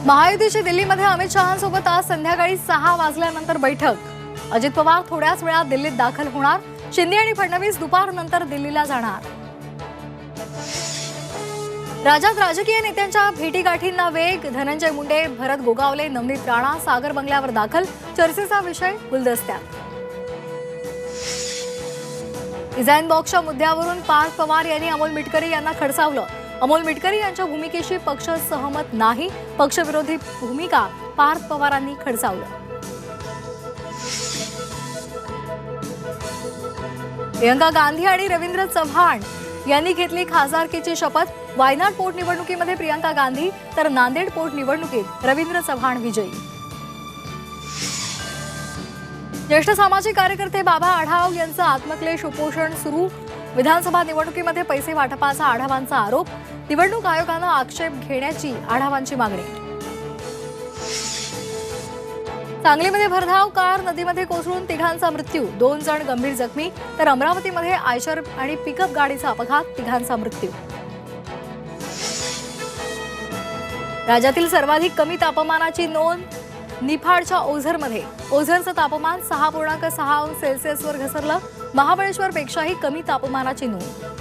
महायुतीची दिल्लीमध्ये अमित शहांसोबत आज संध्याकाळी 6 वाजल्यानंतर बैठक। अजित पवार थोड्याच वेळात दिल्लीत दाखल होणार। शिंदे आणि फडणवीस दुपारनंतर दिल्लीला जाणार। राज्यात राजकीय नेत्यांच्या भेटीगाठींना वेग। धनंजय मुंडे, भरत गोगावले, नवनीत राणा सागर बंगल्यावर दाखल। चर्चेचा विषय गुलदस्त्यात। डिझाईन बॉक्सच्या मुद्द्यावरून पार्थ पवार यांनी अमोल मिटकरी यांना खडसावलं। अमोल मिटकरी यांच्या भूमिकेशी पक्ष सहमत नाही। पक्षविरोधी भूमिका पार्थ पवारांनी खडसावलं। प्रियंका गांधी आणि रवींद्र चव्हाण यांनी घेतली खासदारकीची शपथ। वायनाड पोटनिवडणुकीमध्ये प्रियंका गांधी तर नांदेड पोटनिवडणुकीत रवींद्र चव्हाण विजयी। ज्येष्ठ सामाजिक कार्यकर्ते बाबा आढाव यांचं आत्मक्लेश उपोषण सुरू। विधानसभा निवडणुकीमध्ये पैसे वाटपाचा आढावांचा आरोप। निवडणूक आयोगानं आक्षेप घेण्याची आढावांची मागणी। सांगलीमध्ये भरधाव कार नदीमध्ये कोसळून तिघांचा मृत्यू। 2 जण गंभीर जखमी तर अमरावतीमध्ये आयशर आणि पिकअप गाडीचा अपघात, तिघांचा मृत्यू। राज्यातील सर्वाधिक कमी तापमानाची नोंद निफाडच्या ओझरमध्ये। ओझरचं तापमान 6.6 अंश सेल्सिअसवर घसरलं। महाबळेश्वरपेक्षाही कमी तापमानाची नोंद।